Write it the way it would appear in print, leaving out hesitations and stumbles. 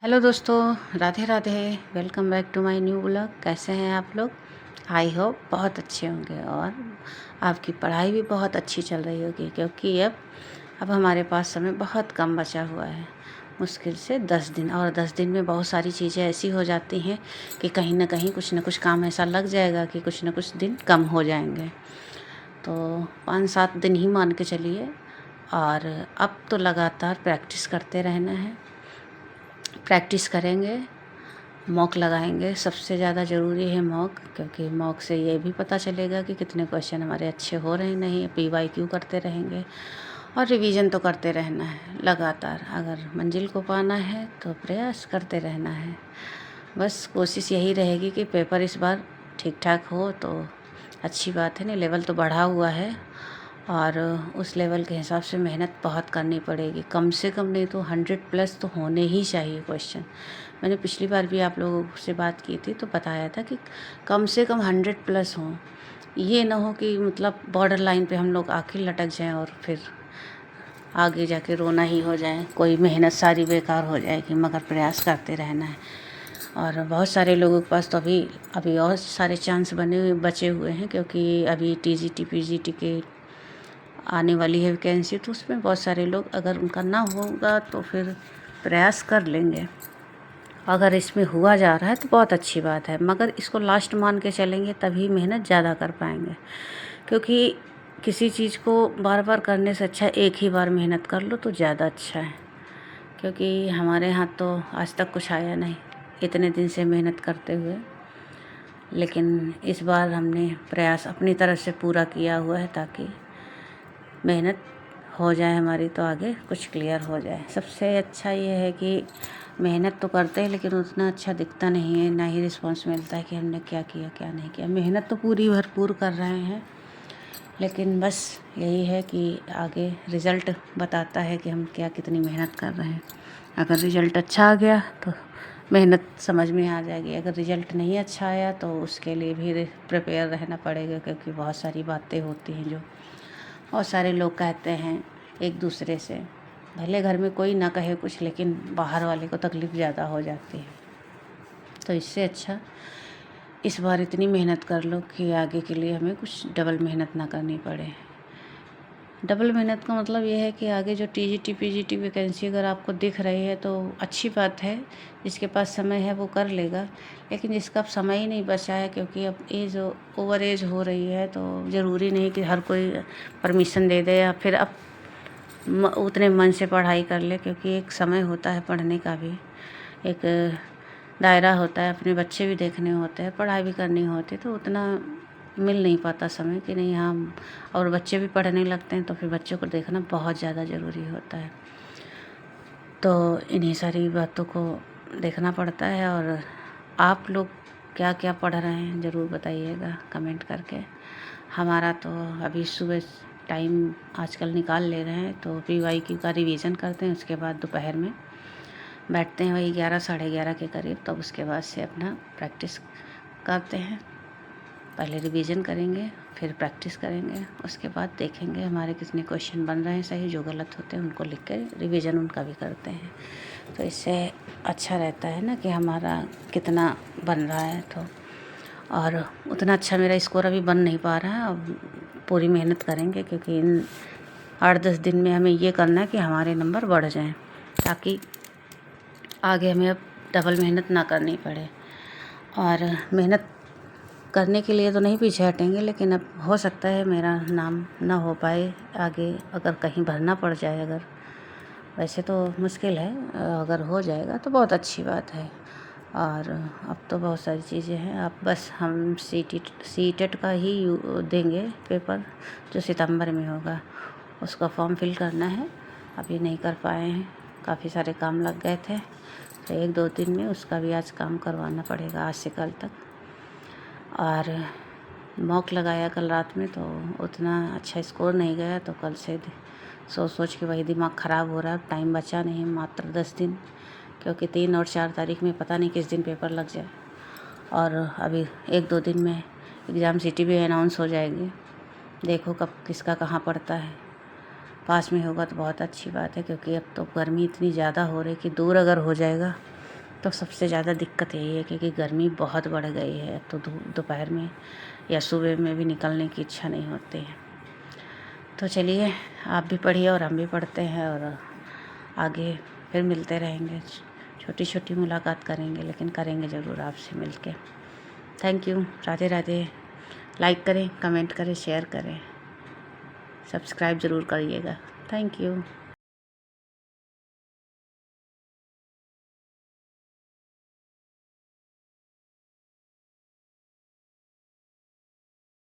Hello दोस्तों, Radhe Radhe. Welcome back to my new blog. कैसे हैं आप लोग? आई होप बहुत अच्छे होंगे और आपकी पढ़ाई भी बहुत अच्छी चल रही होगी, क्योंकि अब हमारे पास समय बहुत कम बचा हुआ है। मुश्किल से 10 दिन, और 10 दिन में बहुत सारी चीज़ें ऐसी हो जाती हैं कि कहीं ना कहीं कुछ ना कुछ काम ऐसा लग जाएगा कि कुछ ना कुछ दिन कम हो जाएंगे। तो 5-7 दिन ही मान के चलिए। और अब तो लगातार प्रैक्टिस करते रहना है। प्रैक्टिस करेंगे, मॉक लगाएंगे। सबसे ज़्यादा ज़रूरी है मॉक, क्योंकि मॉक से ये भी पता चलेगा कि कितने क्वेश्चन हमारे अच्छे हो रहे हैं नहीं। PYQ करते रहेंगे और रिवीजन तो करते रहना है लगातार। अगर मंजिल को पाना है तो प्रयास करते रहना है। बस कोशिश यही रहेगी कि पेपर इस बार ठीक ठाक हो तो अच्छी बात है। नहीं, लेवल तो बढ़ा हुआ है और उस लेवल के हिसाब से मेहनत बहुत करनी पड़ेगी। कम से कम नहीं तो 100+ तो होने ही चाहिए क्वेश्चन। मैंने पिछली बार भी आप लोगों से बात की थी तो बताया था कि कम से कम 100+ हों। ये ना हो कि मतलब बॉर्डर लाइन पे हम लोग आके लटक जाएं और फिर आगे जाके रोना ही हो जाए, कोई मेहनत सारी बेकार हो जाएगी। मगर प्रयास करते रहना है। और बहुत सारे लोगों के पास तो अभी और सारे चांस बचे हुए हैं, क्योंकि अभी TGT PGT के आने वाली है वैकेंसी। तो उसमें बहुत सारे लोग, अगर उनका ना होगा तो फिर प्रयास कर लेंगे। अगर इसमें हुआ जा रहा है तो बहुत अच्छी बात है, मगर इसको लास्ट मान के चलेंगे तभी मेहनत ज़्यादा कर पाएंगे। क्योंकि किसी चीज़ को बार बार करने से अच्छा एक ही बार मेहनत कर लो तो ज़्यादा अच्छा है। क्योंकि हमारे यहाँ तो आज तक कुछ आया नहीं इतने दिन से मेहनत करते हुए। लेकिन इस बार हमने प्रयास अपनी तरफ से पूरा किया हुआ है, ताकि मेहनत हो जाए हमारी तो आगे कुछ क्लियर हो जाए। सबसे अच्छा ये है कि मेहनत तो करते हैं लेकिन उतना अच्छा दिखता नहीं है, ना ही रिस्पांस मिलता है कि हमने क्या किया क्या नहीं किया। मेहनत तो पूरी भरपूर कर रहे हैं, लेकिन बस यही है कि आगे रिज़ल्ट बताता है कि हम क्या कितनी मेहनत कर रहे हैं। अगर रिज़ल्ट अच्छा आ गया तो मेहनत समझ में आ जाएगी। अगर रिज़ल्ट नहीं अच्छा आया तो उसके लिए भी प्रिपेयर रहना पड़ेगा, क्योंकि बहुत सारी बातें होती हैं जो बहुत सारे लोग कहते हैं एक दूसरे से। भले घर में कोई ना कहे कुछ, लेकिन बाहर वाले को तकलीफ़ ज़्यादा हो जाती है। तो इससे अच्छा इस बार इतनी मेहनत कर लो कि आगे के लिए हमें कुछ डबल मेहनत ना करनी पड़े। डबल मेहनत का मतलब ये है कि आगे जो TGT PGT वैकेंसी अगर आपको दिख रही है तो अच्छी बात है। जिसके पास समय है वो कर लेगा, लेकिन जिसका अब समय ही नहीं बचा है, क्योंकि अब ओवर एज हो रही है, तो ज़रूरी नहीं कि हर कोई परमिशन दे दे या फिर अब उतने मन से पढ़ाई कर ले। क्योंकि एक समय होता है पढ़ने का भी, एक दायरा होता है, अपने बच्चे भी देखने होते हैं, पढ़ाई भी करनी होती है। तो उतना मिल नहीं पाता समय कि नहीं। हाँ, और बच्चे भी पढ़ने लगते हैं तो फिर बच्चों को देखना बहुत ज़्यादा ज़रूरी होता है। तो इन्हीं सारी बातों को देखना पड़ता है। और आप लोग क्या क्या पढ़ रहे हैं ज़रूर बताइएगा कमेंट करके। हमारा तो अभी सुबह टाइम आजकल निकाल ले रहे हैं, तो PYQ का रिवीजन करते हैं। उसके बाद दोपहर में बैठते हैं वही 11-11:30 के करीब। तब उसके बाद से अपना प्रैक्टिस करते हैं। पहले रिवीजन करेंगे, फिर प्रैक्टिस करेंगे। उसके बाद देखेंगे हमारे कितने क्वेश्चन बन रहे हैं सही। जो गलत होते हैं उनको लिख के रिवीजन उनका भी करते हैं। तो इससे अच्छा रहता है ना कि हमारा कितना बन रहा है। तो और उतना अच्छा मेरा स्कोर अभी बन नहीं पा रहा है। अब पूरी मेहनत करेंगे, क्योंकि इन 8-10 दिन में हमें ये करना है कि हमारे नंबर बढ़ जाएं, ताकि आगे हमें अब डबल मेहनत ना करनी पड़े। और मेहनत करने के लिए तो नहीं पीछे हटेंगे, लेकिन अब हो सकता है मेरा नाम ना हो पाए आगे, अगर कहीं भरना पड़ जाए। अगर वैसे तो मुश्किल है, अगर हो जाएगा तो बहुत अच्छी बात है। और अब तो बहुत सारी चीज़ें हैं। अब बस हम CTET का ही देंगे पेपर, जो सितंबर में होगा। उसका फॉर्म फिल करना है, अभी नहीं कर पाए हैं, काफ़ी सारे काम लग गए थे। तो 1-2 दिन में उसका भी आज काम करवाना पड़ेगा, आज से कल तक। और मॉक लगाया कल रात में तो उतना अच्छा स्कोर नहीं गया, तो कल से सोच के वही दिमाग ख़राब हो रहा है। टाइम बचा नहीं, मात्र 10 दिन, क्योंकि 3 और 4 तारीख में पता नहीं किस दिन पेपर लग जाए। और अभी 1-2 दिन में एग्ज़ाम सिटी भी अनाउंस हो जाएगी। देखो कब किसका कहाँ पड़ता है। पास में होगा तो बहुत अच्छी बात है, क्योंकि अब तो गर्मी इतनी ज़्यादा हो रही कि दूर अगर हो जाएगा तो सबसे ज़्यादा दिक्कत यही है क्योंकि गर्मी बहुत बढ़ गई है, तो दोपहर में या सुबह में भी निकलने की इच्छा नहीं होती है। तो चलिए, आप भी पढ़िए और हम भी पढ़ते हैं, और आगे फिर मिलते रहेंगे, छोटी छोटी मुलाकात करेंगे, लेकिन करेंगे ज़रूर आपसे मिलके। Thank you. Radhe Radhe. Like करें, कमेंट करें, शेयर करें, सब्सक्राइब ज़रूर करिएगा। Thank you.